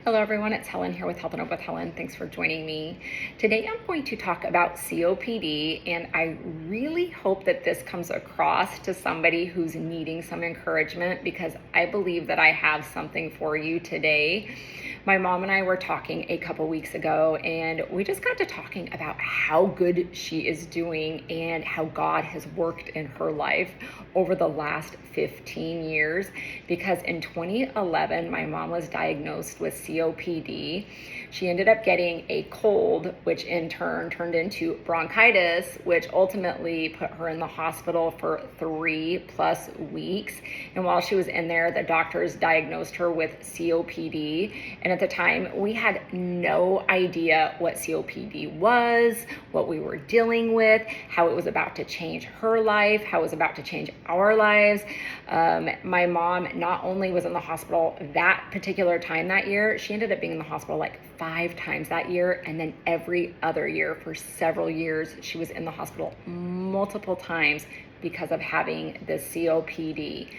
Hello everyone, it's Helen here with Helping Up with Helen. Thanks for joining me. Today I'm going to talk about COPD, and I really hope that this comes across to somebody who's needing some encouragement, because I believe that I have something for you today. My mom and I were talking a couple weeks ago, and we just got to talking about how good she is doing and how God has worked in her life over the last 15 years. Because in 2011, my mom was diagnosed with COPD. She ended up getting a cold, which in turn turned into bronchitis, which ultimately put her in the hospital for 3+ weeks. And while she was in there, the doctors diagnosed her with COPD. And at the time, we had no idea what COPD was, what we were dealing with, how it was about to change her life, how it was about to change our lives. My mom not only was in the hospital that particular time that year, she ended up being in the hospital like 5 times that year. And then every other year for several years, she was in the hospital multiple times because of having the COPD.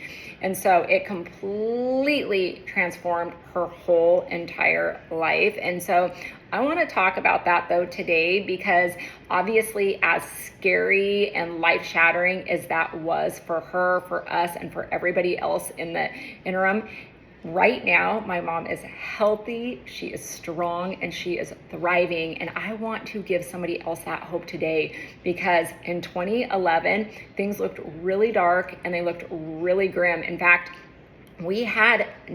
And so it completely transformed her whole entire life. And so I want to talk about that though today, because obviously, as scary and life-shattering as that was for her, for us, and for everybody else in the interim, right now, my mom is healthy, she is strong, and she is thriving. And I want to give somebody else that hope today, because in 2011, things looked really dark and they looked really grim. In fact, we had a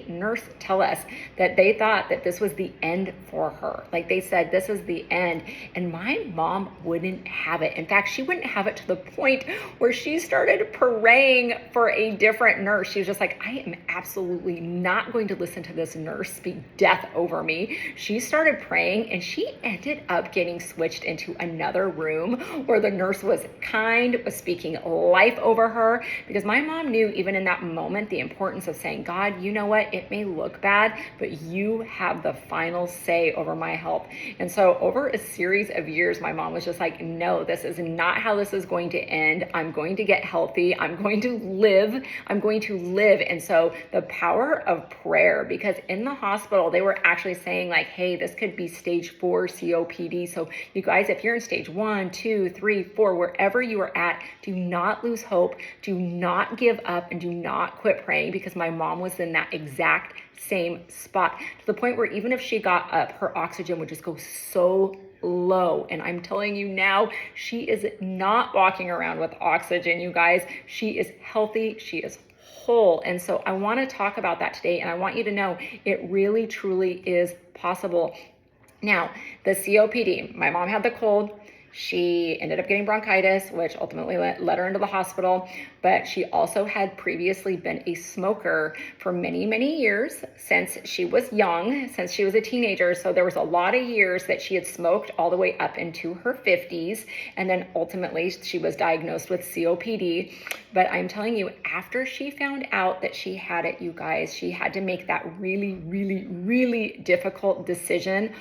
nurse tell us that they thought that this was the end for her. Like, they said, this is the end. And my mom wouldn't have it. In fact, she wouldn't have it to the point where she started praying for a different nurse. She was just like, I am absolutely not going to listen to this nurse speak death over me. She started praying, and she ended up getting switched into another room where the nurse was kind, was speaking life over her, because my mom knew even in that moment the importance of saying, God, you know what, it may look bad, but you have the final say over my health. And so over a series of years, my mom was just like, no, this is not how this is going to end. I'm going to get healthy. I'm going to live. And so the power of prayer, because in the hospital, they were actually saying like, hey, this could be stage 4 COPD. So you guys, if you're in stage 1, 2, 3, 4, wherever you are at, do not lose hope. Do not give up, and do not quit praying, because my mom was in that exact same spot, to the point where even if she got up, her oxygen would just go so low. And I'm telling you now, she is not walking around with oxygen, you guys. She is healthy. She is whole. And so I want to talk about that today. And I want you to know it really, truly is possible. Now, the COPD, my mom had the cold. She ended up getting bronchitis, which ultimately led her into the hospital. But she also had previously been a smoker for many, many years, since she was young, since she was a teenager. So there was a lot of years that she had smoked all the way up into her 50s. And then ultimately she was diagnosed with COPD. But I'm telling you, after she found out that she had it, you guys, she had to make that really, really, really difficult decision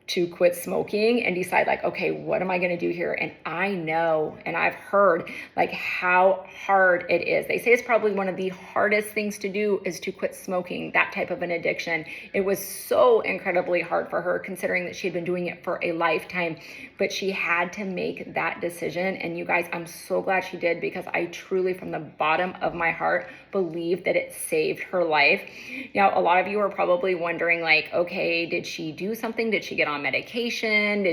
to quit smoking and decide like, okay, what am I going to do here? And I know, and I've heard like how hard it is. They say it's probably one of the hardest things to do is to quit smoking, that type of an addiction. It was so incredibly hard for her, considering that she had been doing it for a lifetime, but she had to make that decision. And you guys, I'm so glad she did, because I truly, from the bottom of my heart, believe that it saved her life. Now, a lot of you are probably wondering like, okay, did she do something? Did she get on medication?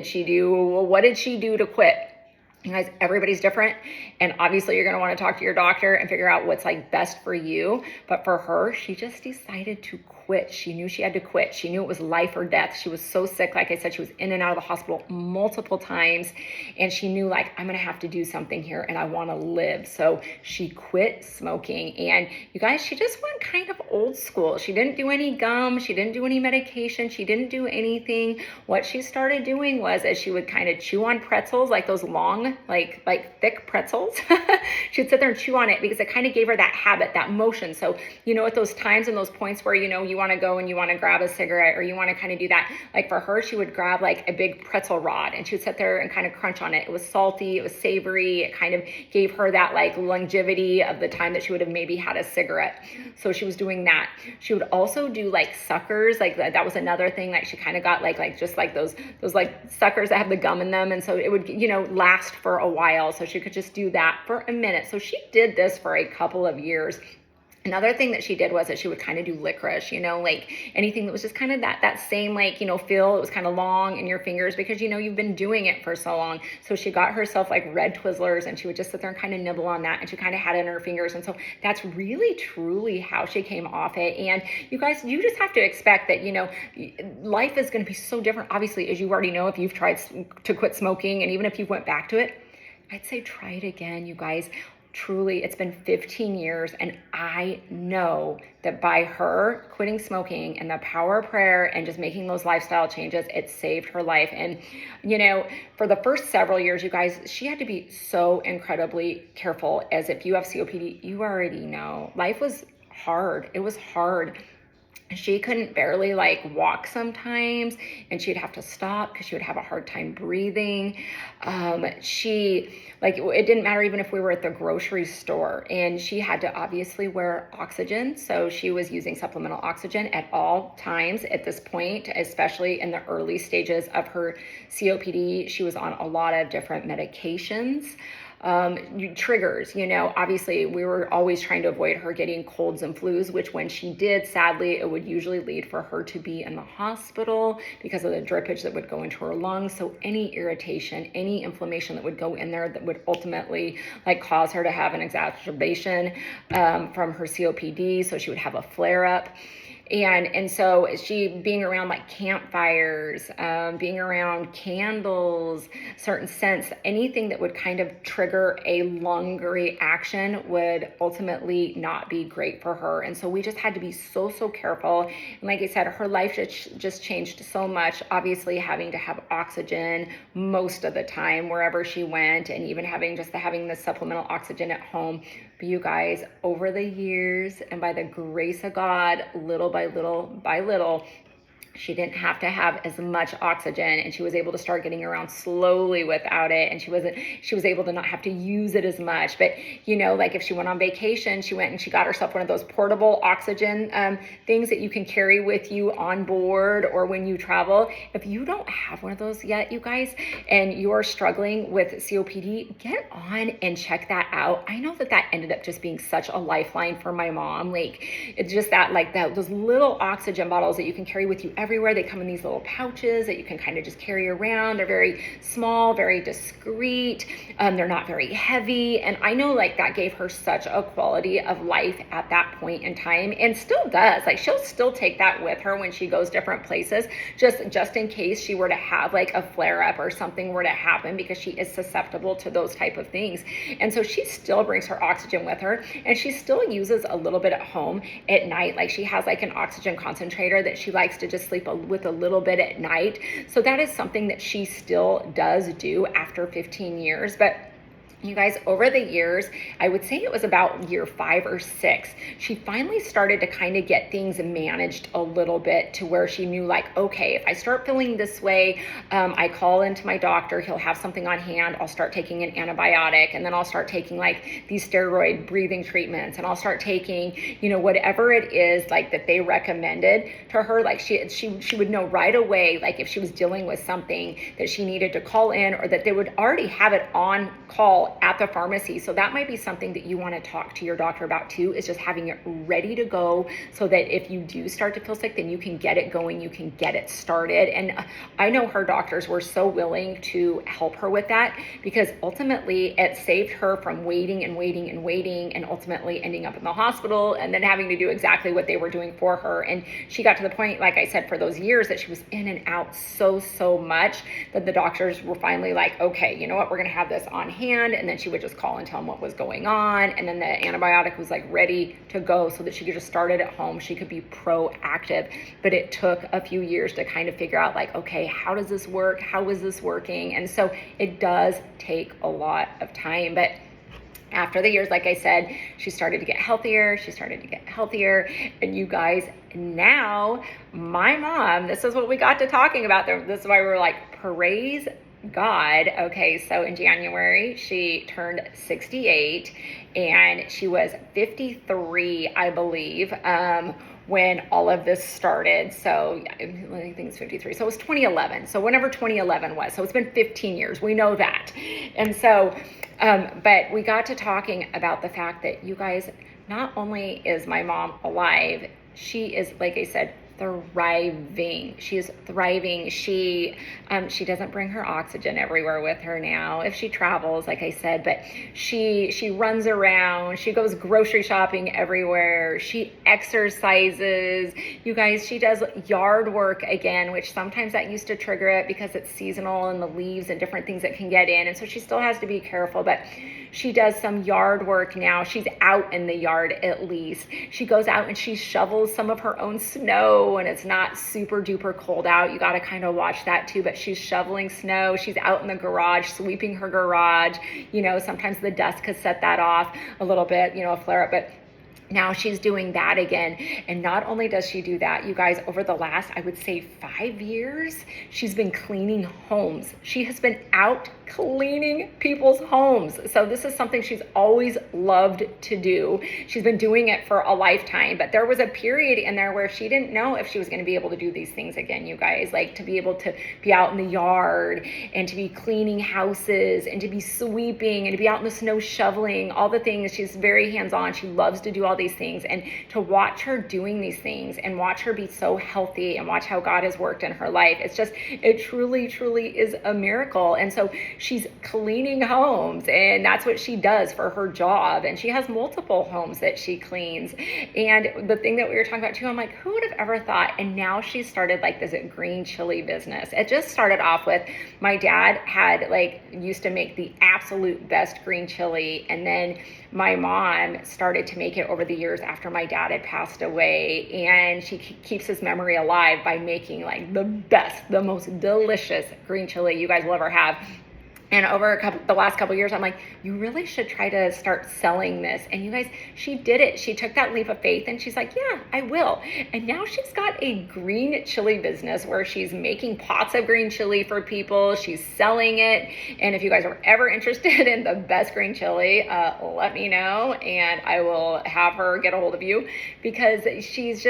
What did she do to quit? You guys, everybody's different. And obviously you're going to want to talk to your doctor and figure out what's like best for you. But for her, she just decided to quit. She knew she had to quit. She knew it was life or death. She was so sick. Like I said, she was in and out of the hospital multiple times. And she knew like, I'm going to have to do something here and I want to live. So she quit smoking. And you guys, she just went kind of old school. She didn't do any gum. She didn't do any medication. She didn't do anything. What she started doing was, as she would kind of chew on pretzels, like those long on, like thick pretzels. She'd sit there and chew on it because it kind of gave her that habit, that motion. So, at those times and those points where, you want to go and you want to grab a cigarette or you want to kind of do that, like for her, she would grab like a big pretzel rod and she would sit there and kind of crunch on it. It was salty, it was savory. It kind of gave her that like longevity of the time that she would have maybe had a cigarette. So she was doing that. She would also do like suckers. Like that was another thing that she kind of got like just like those like suckers that have the gum in them. And so it would, last for a while. So she could just do that for a minute. So she did this for a couple of years. Another thing that she did was that she would kind of do licorice, like anything that was just kind of that same, like, feel. It was kind of long in your fingers because, you've been doing it for so long. So she got herself like red Twizzlers and she would just sit there and kind of nibble on that. And she kind of had it in her fingers. And so that's really, truly how she came off it. And you guys, you just have to expect that, life is going to be so different. Obviously, as you already know, if you've tried to quit smoking and even if you went back to it, I'd say try it again, you guys. Truly, it's been 15 years, and I know that by her quitting smoking and the power of prayer and just making those lifestyle changes, it saved her life. And, for the first several years, you guys, she had to be so incredibly careful, as if you have COPD, you already know. Life was hard. It was hard. She couldn't barely like walk sometimes, and she'd have to stop because she would have a hard time breathing. It didn't matter even if we were at the grocery store, and she had to obviously wear oxygen. So she was using supplemental oxygen at all times at this point, especially in the early stages of her COPD. She was on a lot of different medications. Triggers, obviously we were always trying to avoid her getting colds and flus, which when she did, sadly, it would usually lead for her to be in the hospital because of the drippage that would go into her lungs. So any irritation, any inflammation that would go in there that would ultimately like cause her to have an exacerbation from her COPD. So she would have a flare up. And so she being around like campfires, being around candles, certain scents, anything that would kind of trigger a lung reaction would ultimately not be great for her. And so we just had to be so careful. And like I said, her life just changed so much, obviously having to have oxygen most of the time wherever she went, and even having the supplemental oxygen at home. But you guys, over the years and by the grace of God, little by little, she didn't have to have as much oxygen, and she was able to start getting around slowly without it. And she was able to not have to use it as much. But, like if she went on vacation, she went and she got herself one of those portable oxygen things that you can carry with you on board or when you travel. If you don't have one of those yet, you guys, and you're struggling with COPD, get on and check that out. I know that ended up just being such a lifeline for my mom. Like it's just those little oxygen bottles that you can carry with you everywhere. They come in these little pouches that you can kind of just carry around. They're very small, very discreet. They're not very heavy. And I know like that gave her such a quality of life at that point in time, and still does. Like she'll still take that with her when she goes different places, just in case she were to have like a flare up or something were to happen, because she is susceptible to those type of things. And so she still brings her oxygen with her, and she still uses a little bit at home at night. Like she has like an oxygen concentrator that she likes to just sleep with a little bit at night. So that is something that she still does do after 15 years. But you guys, over the years, I would say it was about year 5 or 6, she finally started to kind of get things managed a little bit to where she knew like, okay, if I start feeling this way, I call into my doctor, he'll have something on hand, I'll start taking an antibiotic, and then I'll start taking like these steroid breathing treatments, and I'll start taking, whatever it is like that they recommended to her. Like she would know right away, like if she was dealing with something that she needed to call in, or that they would already have it on call at the pharmacy. So that might be something that you want to talk to your doctor about too, is just having it ready to go so that if you do start to feel sick, then you can get it going, you can get it started. And I know her doctors were so willing to help her with that, because ultimately it saved her from waiting and ultimately ending up in the hospital and then having to do exactly what they were doing for her. And she got to the point, like I said, for those years that she was in and out so much that the doctors were finally like, okay, you know what, we're going to have this on hand. and then she would just call and tell them what was going on. And then the antibiotic was like ready to go so that she could just start it at home. She could be proactive. But it took a few years to kind of figure out like, okay, how does this work? How is this working? And so it does take a lot of time. But after the years, like I said, she started to get healthier. And you guys, now my mom, this is what we got to talking about. This is why we're like, praise God. Okay, so in January, she turned 68 and she was 53, I believe, when all of this started. So yeah, I think it's 53. So it was 2011. So whenever 2011 was. So it's been 15 years. We know that. And so, but we got to talking about the fact that you guys, not only is my mom alive, she is, like I said, thriving. She is thriving. She doesn't bring her oxygen everywhere with her now if she travels, like I said, but she runs around. She goes grocery shopping everywhere. She exercises. You guys, she does yard work again, which sometimes that used to trigger it because it's seasonal and the leaves and different things that can get in. And so she still has to be careful, but she does some yard work now. She's out in the yard at least. She goes out and she shovels some of her own snow when it's not super duper cold out. You got to kind of watch that too, but she's shoveling snow. She's out in the garage, sweeping her garage. You know, sometimes the dust could set that off a little bit, you know, a flare up, but now she's doing that again. And not only does she do that, you guys, over the last, I would say 5 years, she's been cleaning homes. She has been out cleaning people's homes. So this is something she's always loved to do. She's been doing it for a lifetime, but there was a period in there where she didn't know if she was going to be able to do these things again, you guys, like to be able to be out in the yard and to be cleaning houses and to be sweeping and to be out in the snow shoveling, all the things. She's very hands-on. She loves to do all these things, and to watch her doing these things and watch her be so healthy and watch how God has worked in her life, it's just, it truly, truly is a miracle. And so she's cleaning homes, and that's what she does for her job. And she has multiple homes that she cleans. And the thing that we were talking about too, I'm like, who would have ever thought? And now she started like this green chili business. It just started off with, my dad had used to make the absolute best green chili, and then my mom started to make it over the years after my dad had passed away, and she keeps his memory alive by making like the best, the most delicious green chili you guys will ever have. And over the last couple of years, I'm like, you really should try to start selling this. And you guys, she did it. She took that leap of faith and she's like, yeah, I will. And now she's got a green chili business where she's making pots of green chili for people. She's selling it. And if you guys are ever interested in the best green chili, let me know and I will have her get a hold of you, because she's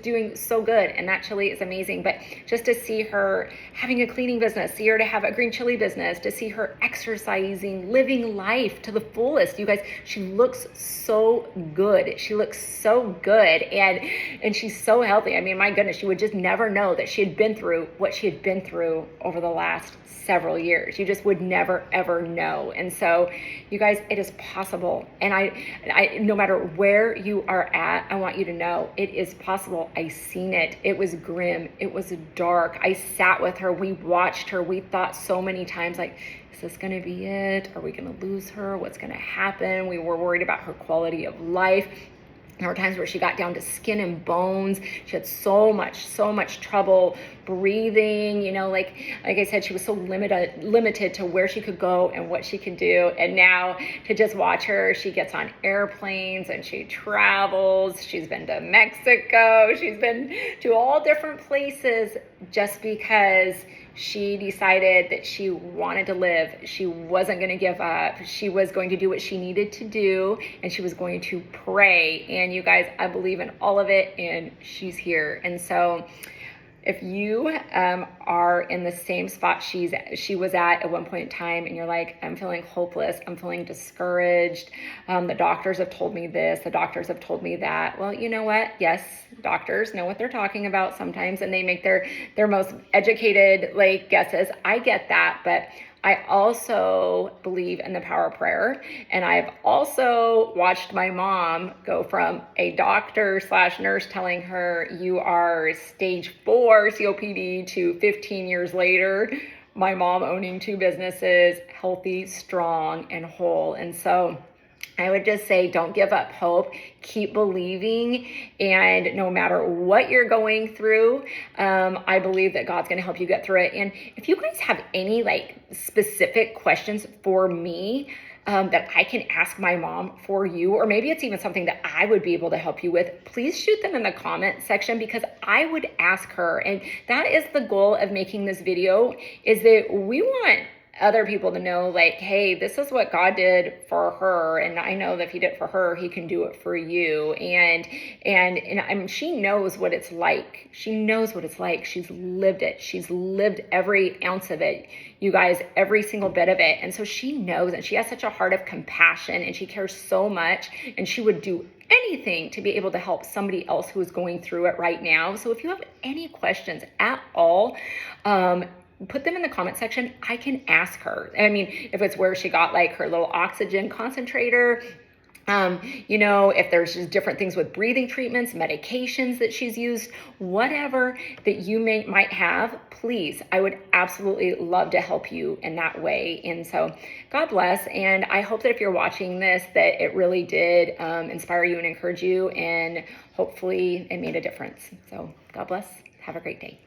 doing so good. And that chili is amazing. But just to see her having a cleaning business, see her to have a green chili business, to see her exercising, living life to the fullest. You guys, she looks so good. She looks so good. And she's so healthy. I mean, my goodness, you would just never know that she had been through what she had been through over the last several years. You just would never, ever know. And so you guys, it is possible. And I, no matter where you are at, I want you to know it is possible. I seen it. It was grim. It was dark. I sat with her. We watched her. We thought so many times, like, is this going to be it? Are we going to lose her? What's going to happen? We were worried about her quality of life. There were times where she got down to skin and bones. She had so much trouble breathing. You know, like I said, she was so limited to where she could go and what she could do. And now to just watch her, she gets on airplanes and she travels. She's been to Mexico. She's been to all different places just because she decided that she wanted to live. She wasn't going to give up. She was going to do what she needed to do, and she was going to pray. And you guys, I believe in all of it, and she's here. And so if you are in the same spot she was at one point in time, and you're like, I'm feeling hopeless, I'm feeling discouraged, the doctors have told me this, the doctors have told me that. Well, you know what? Yes, doctors know what they're talking about sometimes, and they make their most educated guesses. I get that, but I also believe in the power of prayer. And I've also watched my mom go from a doctor/nurse telling her you are stage 4 COPD to 15 years later, my mom owning 2 businesses, healthy, strong, and whole. And so I would just say, don't give up hope. Keep believing. And no matter what you're going through, I believe that God's going to help you get through it. And if you guys have any specific questions for me, that I can ask my mom for you, or maybe it's even something that I would be able to help you with, please shoot them in the comment section, because I would ask her. And that is the goal of making this video, is that we want other people to know, hey, this is what God did for her, and I know that if he did it for her, he can do it for you. And I mean, she knows what it's like. She knows what it's like. She's lived it. She's lived every ounce of it, you guys, every single bit of it. And so she knows, and she has such a heart of compassion, and she cares so much, and she would do anything to be able to help somebody else who is going through it right now. So if you have any questions at all, put them in the comment section. I can ask her. I mean, if it's where she got her little oxygen concentrator, if there's just different things with breathing treatments, medications that she's used, whatever that you might have, please, I would absolutely love to help you in that way. And so God bless. And I hope that if you're watching this, that it really did inspire you and encourage you, and hopefully it made a difference. So God bless. Have a great day.